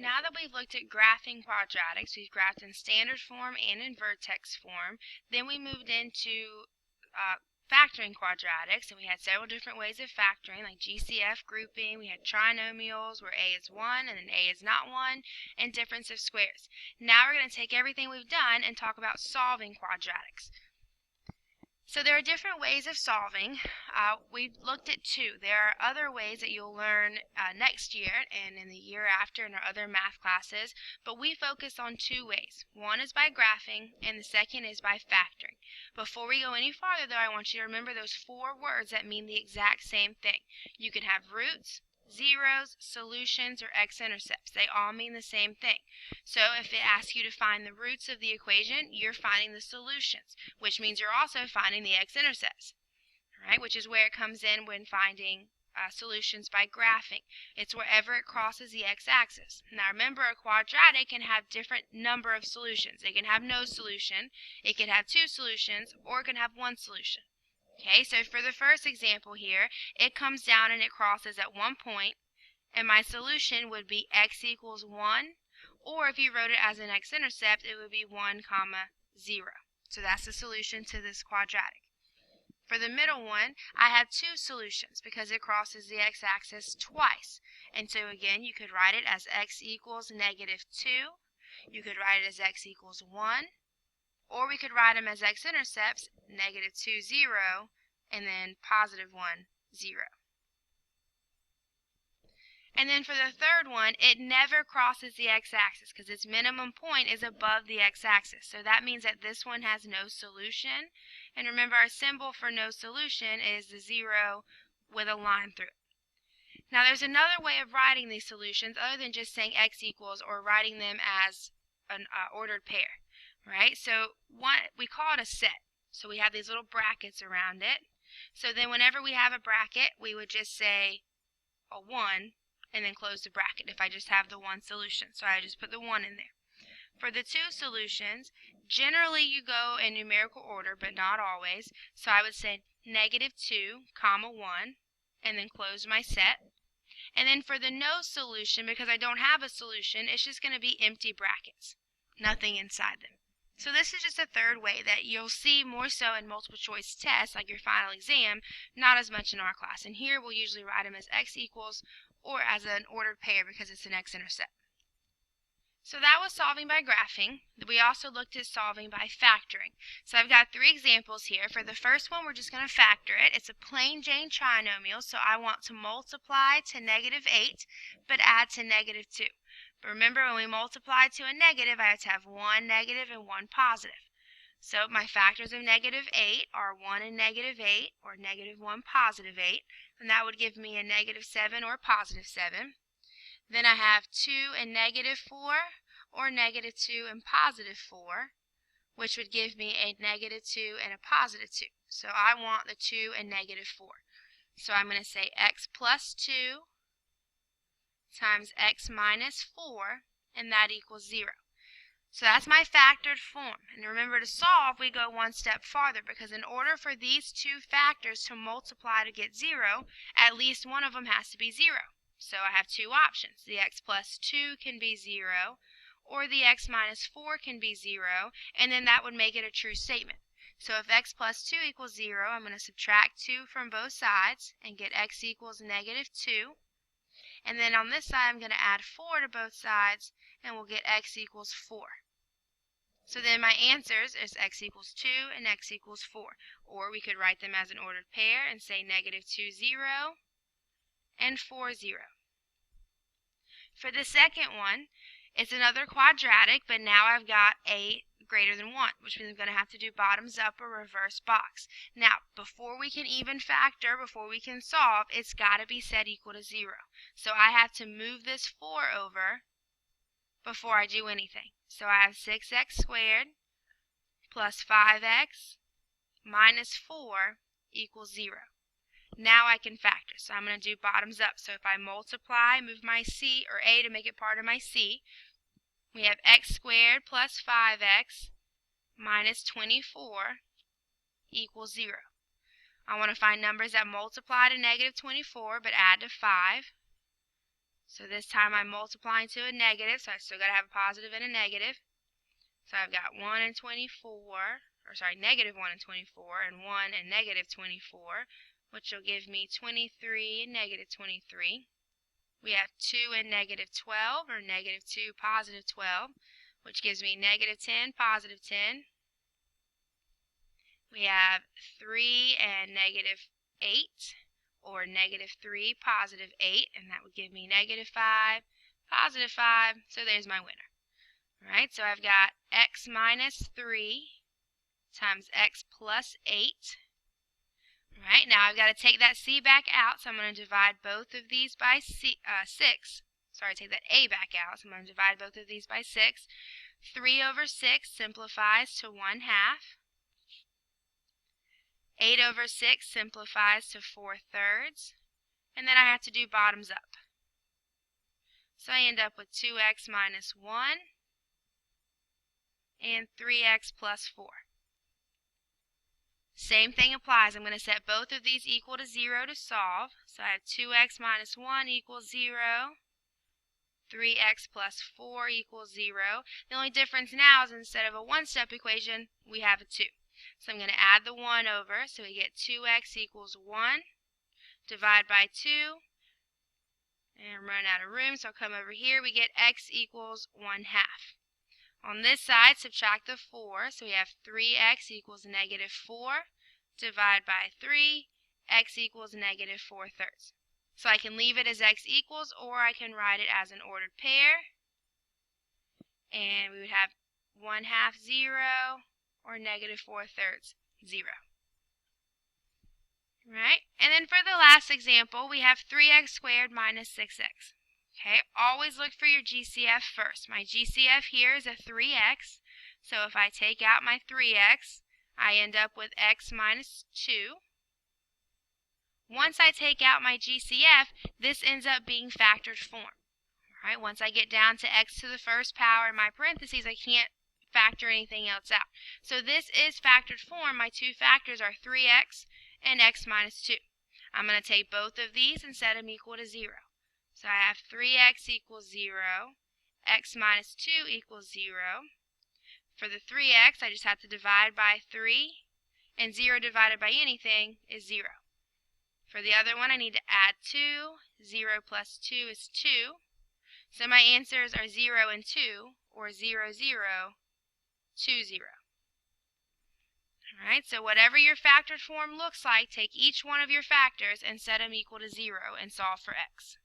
Now that we've looked at graphing quadratics, we've graphed in standard form and in vertex form, then we moved into factoring quadratics, and we had several different ways of factoring, like GCF grouping. We had trinomials where a is 1 and then a is not 1, and difference of squares. Now we're going to take everything we've done and talk about solving quadratics. So there are different ways of solving. We've looked at two. There are other ways that you'll learn next year and in the year after in our other math classes, but we focus on two ways. One is by graphing, and the second is by factoring. Before we go any farther, though, I want you to remember those four words that mean the exact same thing. You can have roots, zeros, solutions, or x-intercepts. They all mean the same thing. So if it asks you to find the roots of the equation, you're finding the solutions, which means you're also finding the x-intercepts, right? Which is where it comes in when finding solutions by graphing. It's wherever it crosses the x-axis. Now remember, a quadratic can have different number of solutions. It can have no solution, it can have two solutions, or it can have one solution. Okay, so for the first example here, it comes down and it crosses at one point, and my solution would be x equals 1, or if you wrote it as an x-intercept, it would be 1, 0. So that's the solution to this quadratic. For the middle one, I have two solutions because it crosses the x-axis twice. And so again, you could write it as x equals -2, you could write it as x equals 1, or we could write them as x-intercepts, -2, 0, and then +1, 0. And then for the third one, it never crosses the x-axis because its minimum point is above the x-axis. So that means that this one has no solution. And remember, our symbol for no solution is the 0 with a line through it. Now there's another way of writing these solutions other than just saying x equals or writing them as an ordered pair. Right, so we call it a set. So we have these little brackets around it. So then whenever we have a bracket, we would just say a 1 and then close the bracket if I just have the one solution. So I just put the 1 in there. For the two solutions, generally you go in numerical order, but not always. So I would say -2, 1, and then close my set. And then for the no solution, because I don't have a solution, it's just going to be empty brackets, nothing inside them. So this is just a third way that you'll see more so in multiple choice tests, like your final exam, not as much in our class. And here we'll usually write them as x equals or as an ordered pair because it's an x-intercept. So that was solving by graphing. We also looked at solving by factoring. So I've got three examples here. For the first one, we're just going to factor it. It's a plain Jane trinomial, so I want to multiply to -8, but add to -2. But remember, when we multiply to a negative, I have to have one negative and one positive. So my factors of -8 are 1 and -8, or -1, +8, and that would give me a -7 or +7. Then I have 2 and -4, or -2 and +4, which would give me a -2 and a +2. So I want the 2 and -4. So I'm going to say x plus 2 times x minus 4, and that equals 0. So that's my factored form. And remember, to solve, we go one step farther, because in order for these two factors to multiply to get 0, at least one of them has to be 0. So I have two options. The x plus 2 can be 0, or the x minus 4 can be 0, and then that would make it a true statement. So if x plus 2 equals 0, I'm going to subtract 2 from both sides and get x equals -2. And then on this side, I'm going to add 4 to both sides, and we'll get x equals 4. So then my answers is x equals 2 and x equals 4. Or we could write them as an ordered pair and say -2, 0, and 4, 0. For the second one, it's another quadratic, but now I've got a greater than 1, which means I'm going to have to do bottoms up or reverse box. Now, before we can even factor, before we can solve, it's got to be set equal to 0. So I have to move this 4 over before I do anything. So I have 6x squared plus 5x minus 4 equals 0. Now I can factor. So I'm going to do bottoms up. So if I multiply, move my c or a to make it part of my c, we have x squared plus 5x minus 24 equals 0. I want to find numbers that multiply to -24 but add to 5. So this time I'm multiplying to a negative, so I still got to have a positive and a negative. So I've got 1 and 24, or sorry, negative 1 and 24, and 1 and negative 24, which will give me 23 and negative 23. We have 2 and negative 12, or negative 2, positive 12, which gives me negative 10, positive 10. We have 3 and negative 8, or negative 3, positive 8, and that would give me negative 5, positive 5, so there's my winner. All right, so I've got x minus 3 times x plus 8. All right, now I've got to take that c back out, so I'm going to divide both of these by 6. Sorry, take that a back out, so I'm going to divide both of these by 6. 3 over 6 simplifies to 1/2. 8 over 6 simplifies to 4/3. And then I have to do bottoms up. So I end up with 2x minus 1 and 3x plus 4. Same thing applies. I'm going to set both of these equal to 0 to solve. So I have 2x minus 1 equals 0. 3x plus 4 equals 0. The only difference now is instead of a one-step equation, we have a 2. So I'm going to add the 1 over. So we get 2x equals 1. Divide by 2. And I'm running out of room, so I'll come over here. We get x equals 1/2. On this side, subtract the 4, so we have 3x equals negative 4. Divide by 3, x equals negative 4/3. So I can leave it as x equals, or I can write it as an ordered pair. And we would have 1/2, 0, or negative 4/3, 0. Right? And then for the last example, we have 3x squared minus 6x. Okay, always look for your GCF first. My GCF here is a 3x, so if I take out my 3x, I end up with x minus 2. Once I take out my GCF, this ends up being factored form. All right, once I get down to x to the first power in my parentheses, I can't factor anything else out. So this is factored form. My two factors are 3x and x minus 2. I'm going to take both of these and set them equal to 0. So I have 3x equals 0, x minus 2 equals 0. For the 3x, I just have to divide by 3, and 0 divided by anything is 0. For the other one, I need to add 2. 0 plus 2 is 2. So my answers are 0 and 2, or 0, 0, 2, 0. Alright, so whatever your factored form looks like, take each one of your factors and set them equal to 0 and solve for x.